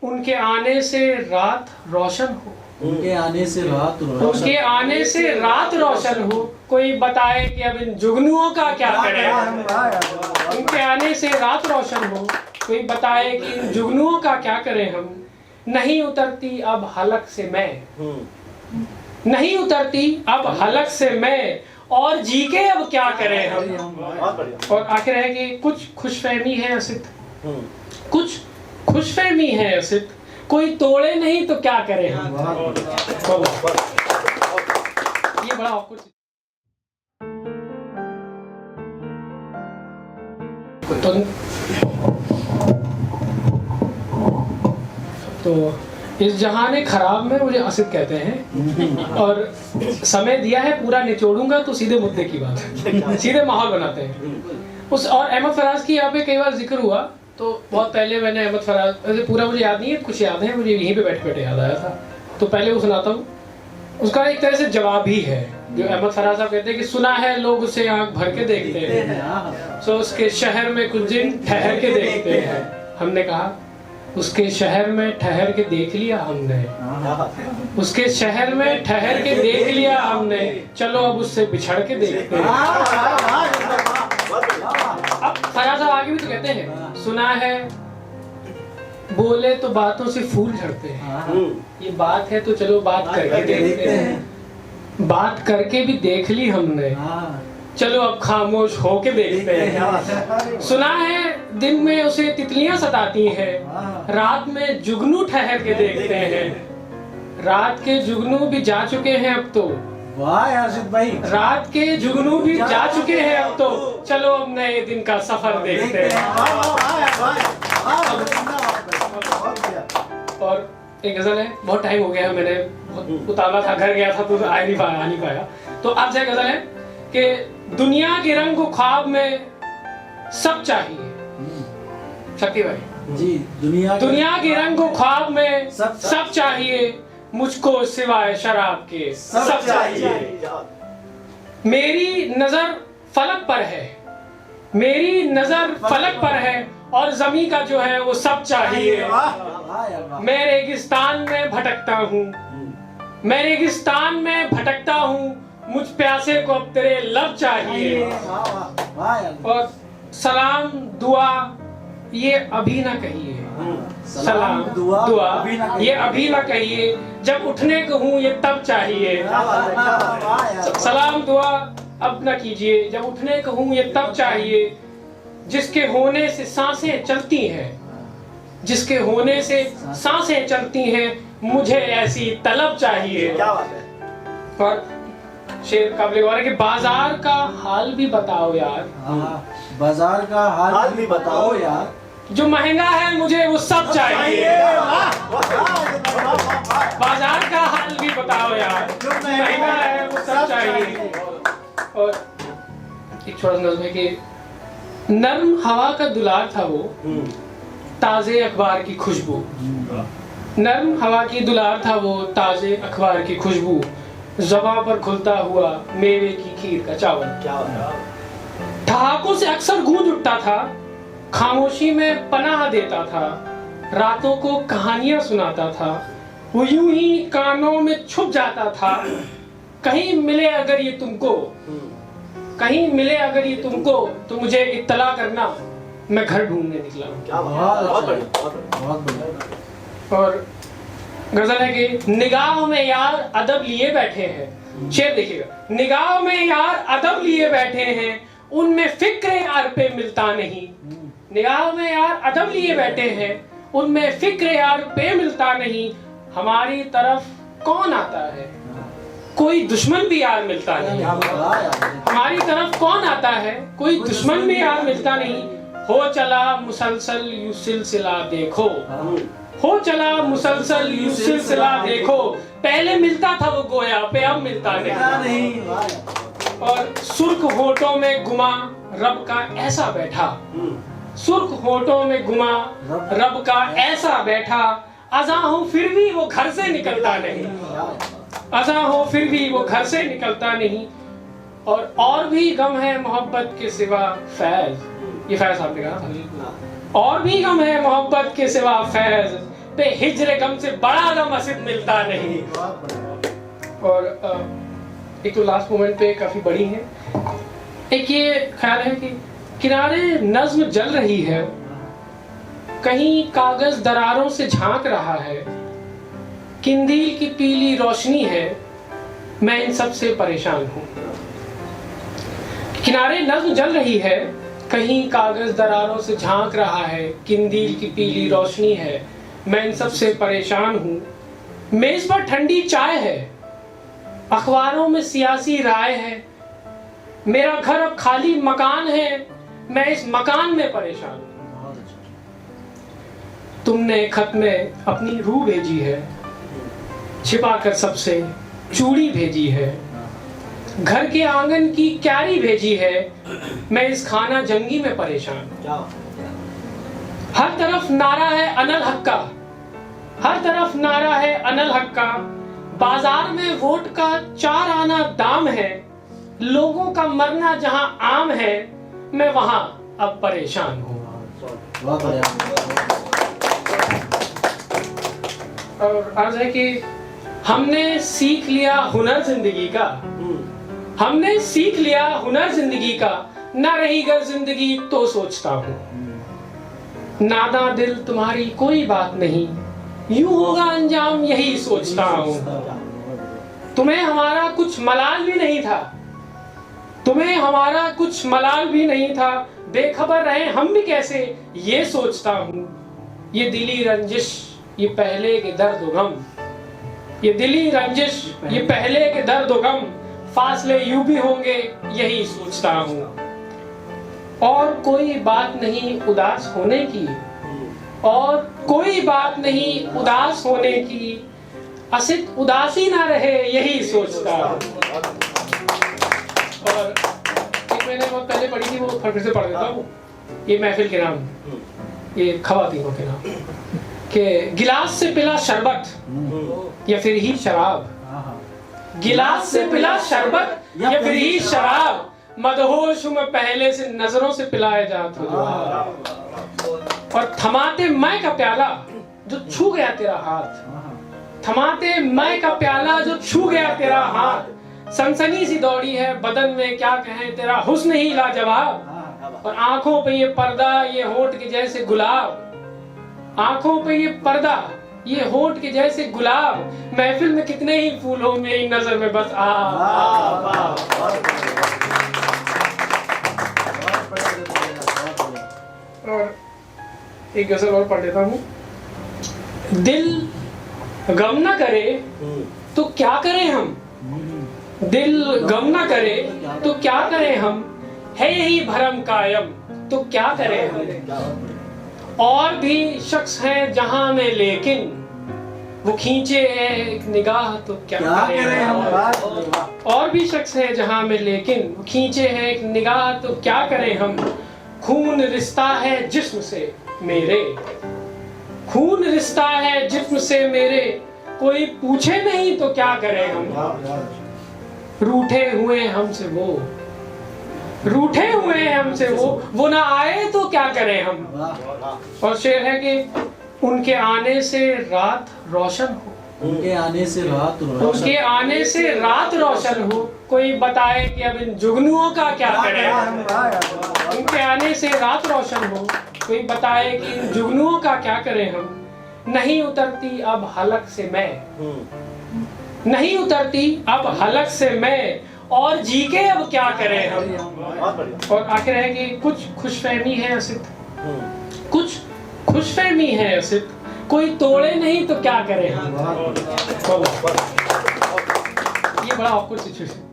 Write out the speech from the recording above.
उनके आने से रात रोशन हो, उनके आने से रात रोशन, उनके आने से रात रोशन हो। कोई बताए कि अब इन जुगनुओं का क्या करें, उनके आने से रात रोशन हो। कोई बताए कि इन जुगनुओं का क्या करें हम। नहीं उतरती अब हलक से मैं, नहीं उतरती अब हलक से मैं, और जी के अब क्या करें हम। और आखिर है कि कुछ खुशफहमी है असित, कुछ खुशफहमी है असित, कोई तोड़े नहीं तो क्या करें हम। ये बड़ा awkward तो इस जहाने खराब में मुझे असित कहते हैं, और समय दिया है पूरा निचोड़ूंगा तो सीधे मुद्दे की बात है, सीधे माहौल बनाते हैं उस। और अहमद फराज की यहाँ पे कई बार जिक्र हुआ, तो बहुत पहले मैंने अहमद फराज, पूरा मुझे याद नहीं है, कुछ याद है मुझे, यहीं पे बैठे बैठे याद आया था, तो पहले वो सुनाता हूँ। उसका एक तरह से जवाब ही है जो अहमद फराज साहब कहते हैं कि सुना है लोग उसे आंख भर के देखते हैं, सो उसके शहर में कुछ दिन ठहर के देखते हैं। हमने कहा उसके शहर में ठहर के देख लिया हमने, उसके शहर में ठहर के देख लिया हमने, चलो अब उससे बिछड़ के देखते हैं। अब फराज साहब आगे भी तो कहते हैं, सुना है बोले तो बातों से फूल झड़ते हैं, ये बात है तो चलो बात करके देखते हैं। बात करके भी देख ली हमने, चलो अब खामोश होके देखते हैं। सुना है दिन में उसे तितलियां सताती हैं, रात में जुगनू ठहर के देखते हैं। रात के जुगनू भी जा चुके हैं अब तो, वाह आसित भाई, रात के जुगनू भी जा चुके हैं अब तो, चलो अब नए दिन का सफर देखते हैं। और एक गजल है, बहुत टाइम हो गया, मैंने बहुत उतावला था, घर गया था तो आ नहीं पाया। तो आज से गजल है कि दुनिया के रंग को ख्वाब में सब चाहिए। शक्ति भाई जी, दुनिया के रंग को ख्वाब में सब चाहिए, मुझको सिवाय शराब के सब चाहिए। मेरी नजर फलक पर है, मेरी नजर फलक पर है, और जमी का जो है वो सब चाहिए। मैं रेगिस्तान में भटकता हूँ, मैं रेगिस्तान में भटकता हूँ, मुझ प्यासे को अब तेरे लब चाहिए। और सलाम दुआ ये अभी ना कहिए, सलाम दुआ ये अभी ना कहिए, जब उठने को हूँ ये तब चाहिए। सलाम दुआ अब ना कीजिए, जब उठने को हूँ ये तब चाहिए। जिसके होने से सांसें चलती हैं, जिसके होने से सांसें चलती हैं, मुझे ऐसी तलब चाहिए। और शेर काबिल गौर है कि बाजार का हाल भी बताओ यार, बाजार का हाल भी बताओ यार, जो महंगा है मुझे वो सब चाहिए। बाजार का हाल भी बताओ यार, जो महंगा है वो सब चाहिए। और एक छोटा सा नज़्म है कि नर्म हवा का दुलार था वो, ताजे अखबार की खुशबू। नर्म हवा की दुलार था वो, ताजे अखबार की खुशबू, ज़बां पर घुलता हुआ मेवे की खीर का चावल। ठहाकों से अक्सर गूंज उठता था, खामोशी में पनाह देता था, रातों को कहानियां सुनाता था, वो यूं ही कानों में छुप जाता था। कहीं मिले अगर ये तुमको, कहीं मिले अगर ये तुमको, तो मुझे इत्तला करना, मैं घर ढूंढने निकला। और गजल है कि निगाह में यार अदब लिए बैठे हैं। शेर देखिएगा, निगाह में यार अदब लिए बैठे हैं, उनमें फिक्र यार पे मिलता नहीं। निगाह में यार अदब लिए बैठे हैं, उनमें फिक्र यार पे मिलता नहीं। हमारी तरफ कौन आता है, कोई दुश्मन भी यार मिलता नहीं। हमारी तरफ कौन आता है, कोई दुश्मन भी यार मिलता नहीं। हो चला मुसलसल यू सिलसिला देखो, हो चला मुसलसल यू सिलसिला देखो, पहले मिलता था वो गोया पे अब मिलता नहीं। और सुर्ख होठों में गुमा रब का ऐसा बैठा, सुर्ख होठों में गुमा रब का ऐसा बैठा, अज़ा हो फिर भी वो घर से निकलता नहीं, अज़ा हो फिर भी वो घर से निकलता नहीं। और भी गम है मोहब्बत के सिवा फैज, ये फैज साहब ने कहा था। और भी गम है मोहब्बत के सिवा फैज, पे हिजरे गम से बड़ा गम असित मिलता नहीं। और एक तो लास्ट मोमेंट पे काफी बड़ी है। एक ये ख्याल है कि किनारे नज्म जल रही है, कहीं कागज दरारों से झांक रहा है, किंदील की पीली रोशनी है, मैं इन सब से परेशान हूं। किनारे नज्म जल रही है, कहीं कागज दरारों से झांक रहा है, किंदील की पीली रोशनी है, मैं इन सब से परेशान हूं। मेज पर ठंडी चाय है, अखबारों में सियासी राय है, मेरा घर अब खाली मकान है, मैं इस मकान में परेशान हूं। तुमने खत में अपनी रूह भेजी है, छिपाकर सबसे चूड़ी भेजी है, घर के आंगन की क्यारी भेजी है, मैं इस खाना जंगी में परेशान हूं। हर तरफ नारा है अनल हक का, हर तरफ नारा है अनल हक का, बाजार में वोट का 4 आना दाम है, लोगों का मरना जहां आम है, मैं वहां अब परेशान हूं। और अर्ज है कि हमने सीख लिया हुनर जिंदगी का, हमने सीख लिया हुनर जिंदगी का, ना रही गर जिंदगी तो सोचता हूं, नादा दिल तुम्हारी कोई बात नहीं, यूं होगा अंजाम यही सोचता हूं। तुम्हें हमारा कुछ मलाल भी नहीं था, तुम्हें हमारा कुछ मलाल भी नहीं था, बेखबर रहे हम भी कैसे ये सोचता हूं। ये दिली रंजिश ये पहले के दर्द व गम, ये दिली रंजिश ये पहले के दर्द व गम, फासले यूं भी होंगे यही सोचता हूं। और कोई बात नहीं उदास होने की, और कोई बात नहीं उदास होने की, असित उदासी ना रहे यही सोचता हूं। और एक मैंने बहुत पहले पढ़ी थी, वो फिर से पढ़ देता हूँ। ये महफिल के नाम, ये खवातीनों के नाम, कि गिलास से पिला शरबत या फिर ही शराब, गिलास से पिला शरबत या फिर ही शराब, मदहोश हूं मैं पहले से नजरों से पिलाए जाता हूं। और थमाते मैं का प्याला जो छू गया तेरा हाथ, थमाते मैं का प्याला जो छू गया तेरा हाथ, सनसनी सी दौड़ी है बदन में क्या कहें तेरा हुस्न ही लाजवाब। और आंखों पे ये पर्दा ये होंठ के जैसे गुलाब, आंखों पे ये पर्दा ये होंठ के जैसे गुलाब, महफिल में कितने ही फूल हो मेरी नजर में बस और एक गजल और पढ़ लेता हूँ। दिल गम ना करे तो क्या करें हम, दिल गम ना करे तो क्या करें हम, है यही भरम कायम तो क्या करें हम। और भी शख्स हैं जहां में लेकिन वो खींचे है एक निगाह तो क्या करें हम। और भी शख्स हैं जहां में लेकिन वो खींचे है एक निगाह तो क्या करें हम। खून रिश्ता है जिस्म से मेरे, खून रिश्ता है जिस्म से मेरे, कोई पूछे नहीं तो क्या करें हम। रूठे हुए हमसे वो, रूठे हुए हमसे वो ना आए तो क्या करें हम। और शेर है कि उनके आने से रात रोशन हो, उनके आने से रात रोशन, उनके आने से रात रोशन हो, कोई बताए कि अब इन जुगनुओं का क्या करें। उनके आने से रात रोशन हो, कोई बताए कि इन जुगनुओं का क्या करें हम। नहीं उतरती अब हलक से मैं, नहीं उतरती अब हलक से मैं, और जी के अब क्या करें हम। और आखिर है कि कुछ खुशफहमी है असित, कुछ खुशफहमी है असित, कोई तोड़े नहीं तो क्या करें हम। ये बड़ा ऑकवर्ड सिचुएशन।